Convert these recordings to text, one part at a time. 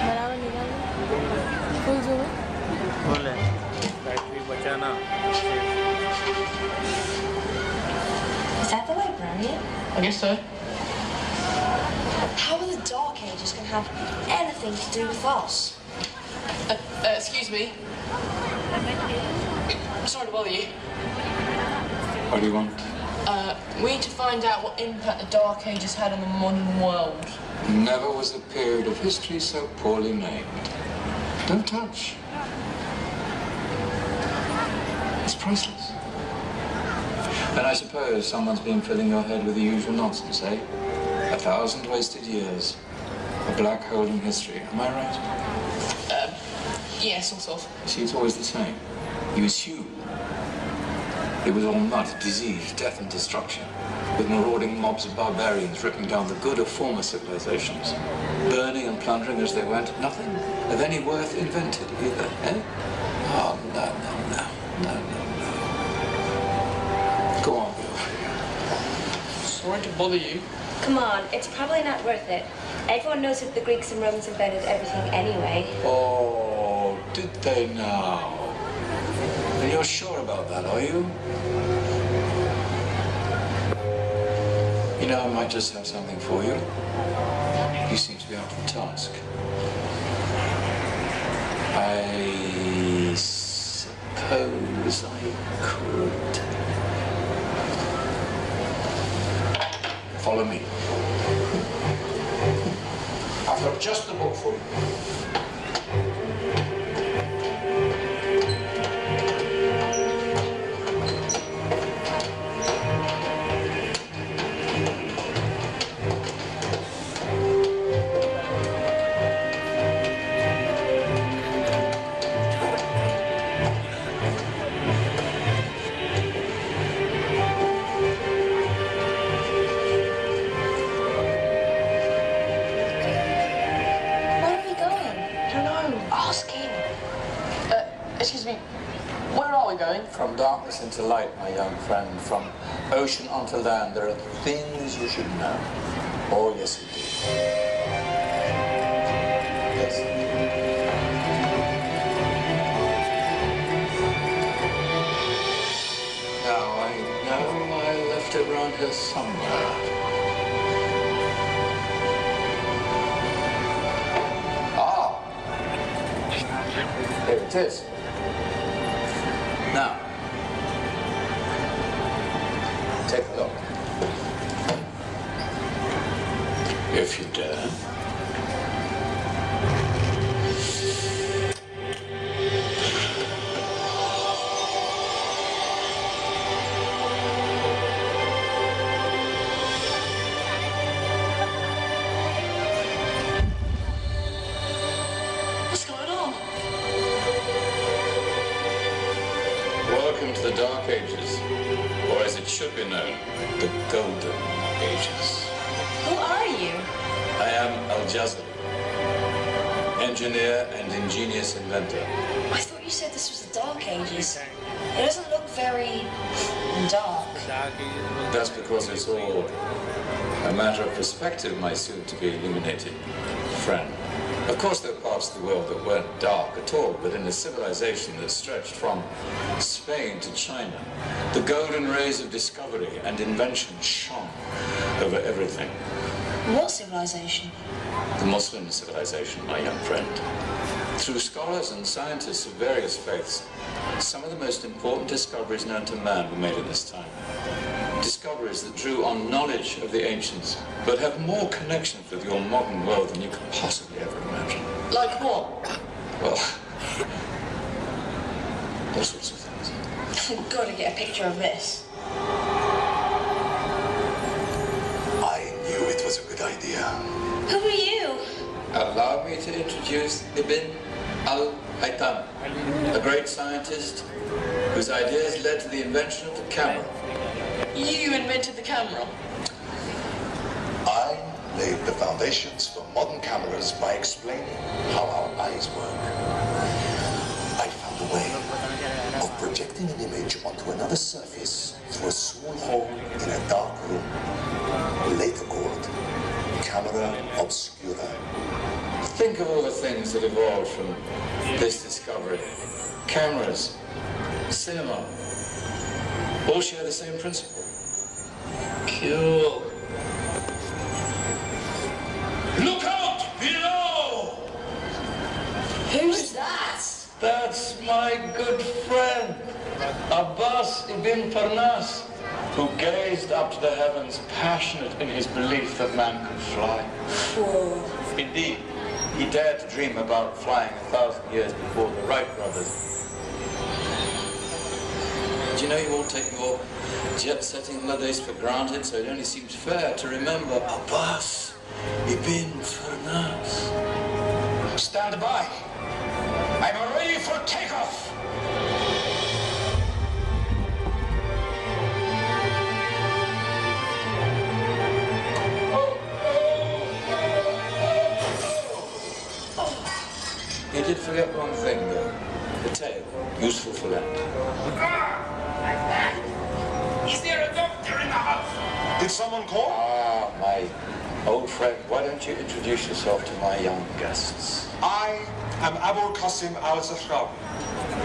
बराबर निकाल फुल जो फुल है बैटरी बचाना Is that the librarian? I guess so. How are the Dark Ages going to have anything to do with us? Excuse me. Sorry to bother you. What do you want? We need to find out what impact the Dark Ages had on the modern world. Never was a period of history so poorly named. Don't touch. It's priceless. And I suppose someone's been filling your head with the usual nonsense, eh? 1,000 wasted years. A black hole in history. Am I right? Yeah, sort of. See, it's always the same. You assume it was all mud, disease, death and destruction, with marauding mobs of barbarians ripping down the good of former civilizations, burning and plundering as they went. Nothing of any worth invented either, eh? Oh, no. Go on, Bill. Sorry to bother you. Come on, it's probably not worth it. Everyone knows that the Greeks and Romans invented everything anyway. Oh, did they now? And you're sure about that, are you? You know, I might just have something for you. You seem to be up to the task. I suppose I could. Follow me. I've got just the book for you. Excuse me, where are we going? From darkness into light, my young friend. From ocean onto land, there are things you should know. Oh, yes, indeed. Yes. Now, I know I left it around here somewhere. Ah! Here it is. Now, take a look. If you dare. What's going on? Welcome to the Dark Ages, or as it should be known, the Golden Ages. Who are you? I am Al-Jazari, engineer and ingenious inventor. I thought you said this was the Dark Ages. It doesn't look very dark. That's because it's all a matter of perspective, my soon-to-be illuminated friend. Of course, there are parts of the world that weren't dark at all, but in a civilization that stretched from Spain to China, the golden rays of discovery and invention shone over everything. What civilization? The Muslim civilization, my young friend. Through scholars and scientists of various faiths, some of the most important discoveries known to man were made in this time. Discoveries that drew on knowledge of the ancients, but have more connections with your modern world than you could possibly ever imagine. Like what? Well, all sorts of things. I've got to get a picture of this. I knew it was a good idea. Who are you? Allow me to introduce Ibn al-Haytham, a great scientist whose ideas led to the invention of the camera. You invented the camera. I laid the foundations for modern cameras by explaining how our eyes work. I found a way of projecting an image onto another surface through a small hole in a dark room Think of all the things that evolved from this discovery. Cameras, cinema, all share the same principle. Cool. Look out below! Who's that? That's my good friend, Abbas ibn Parnas, who gazed up to the heavens, passionate in his belief that man could fly. Whoa. Indeed, he dared to dream about flying 1,000 years before the Wright brothers. Do you know you all take your jet-setting holidays for granted, so it only seems fair to remember Abbas ibn Parnas. Stand by. I'm ready for takeoff. You did forget one thing, though. The tail, useful for land. Is there a doctor in the house? Did someone call? Ah, my old friend, why don't you introduce yourself to my young guests? I am Abu Qasim al-Zahrawi.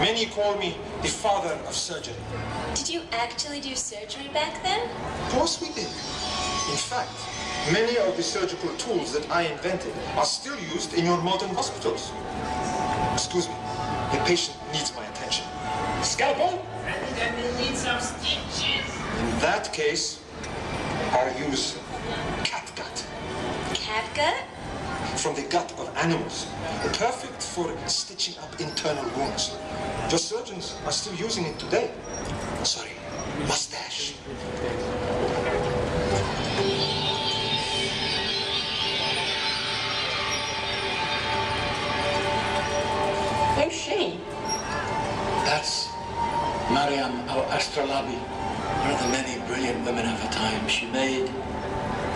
Many call me the father of surgery. Did you actually do surgery back then? Of course we did. In fact, many of the surgical tools that I invented are still used in your modern hospitals. Excuse me, the patient needs my attention. Scalpel? I will need some stitches. In that case, I'll use catgut. Catgut? From the gut of animals. Perfect for stitching up internal wounds. Your surgeons are still using it today. Sorry, mustache. Who's she? That's Mariam al-Astralabi, one of the many brilliant women of her time. She made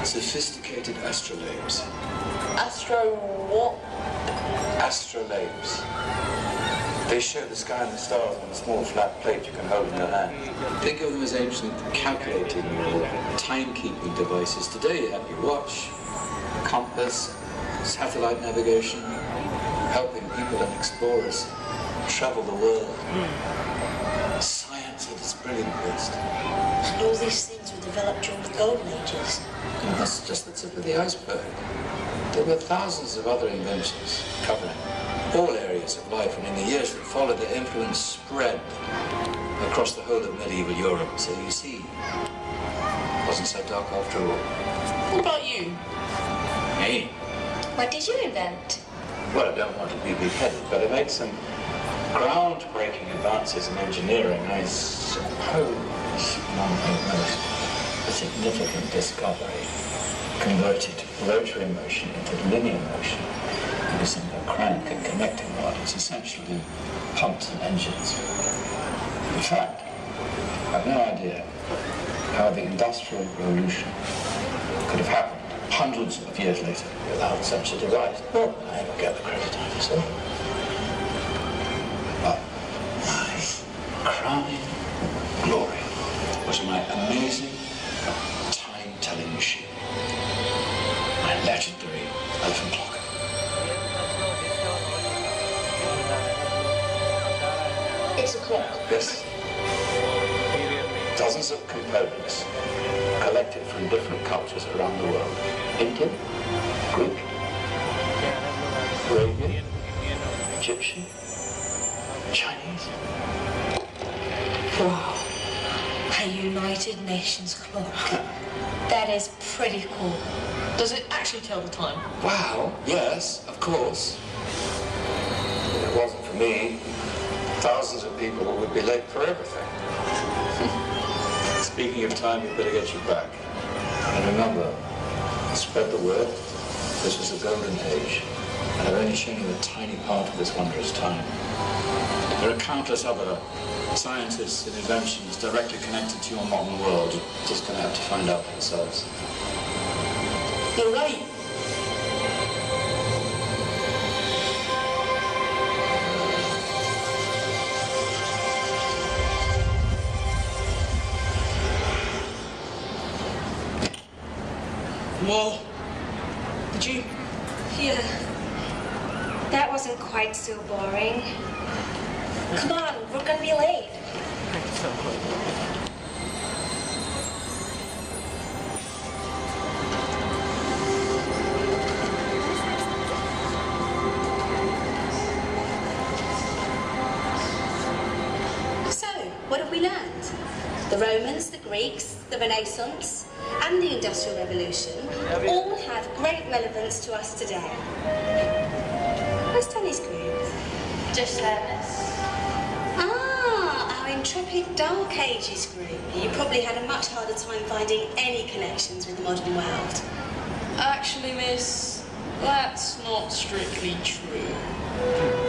sophisticated astrolabes. Astro what? Astrolabes. They show the sky and the stars on a small flat plate you can hold in your hand. Think of them as ancient calculating or timekeeping devices. Today you have your watch, compass, satellite navigation, helping people and explorers travel the world. Science at its brilliant best. And all these things were developed during the Golden Ages. And that's just the tip of the iceberg. There were thousands of other inventions covering all areas of life, and in the years that followed, their influence spread across the whole of medieval Europe. So you see, it wasn't so dark after all. What about you? Me? What did you invent? Well, I don't want to be big-headed, but I made some groundbreaking advances in engineering. I suppose one of the most significant discovery converted rotary motion into linear motion using a crank and connecting rods, essentially pumps and engines. In fact, I have no idea how the Industrial Revolution could have happened hundreds of years later without such a device. Well, I never get the credit I deserve. But my crowning glory was my amazing time-telling machine. My legendary elephant clock. It's a clock. Yes. Dozens of components collected from different cultures around the world. Indian, Greek, Arabian, Egyptian, Chinese. Wow. A United Nations clock. That is pretty cool. Does it actually tell the time? Wow, yes, of course. If it wasn't for me, thousands of people would be late for everything. Speaking of time, we'd better get you back. And remember, spread the word. This was a golden age, and I've only shown you a tiny part of this wondrous time. There are countless other scientists and inventions directly connected to your modern world. You're just going to have to find out for yourselves. You're right. Whoa. Did you? Yeah. That wasn't quite so boring. Come on, we're gonna be late. So, what have we learned? The Romans, the Greeks, the Renaissance, and the Industrial Revolution all have great relevance to us today. Where's Danny's group? Just there, miss. Ah, our intrepid Dark Ages group. You probably had a much harder time finding any connections with the modern world. Actually, miss, that's not strictly true.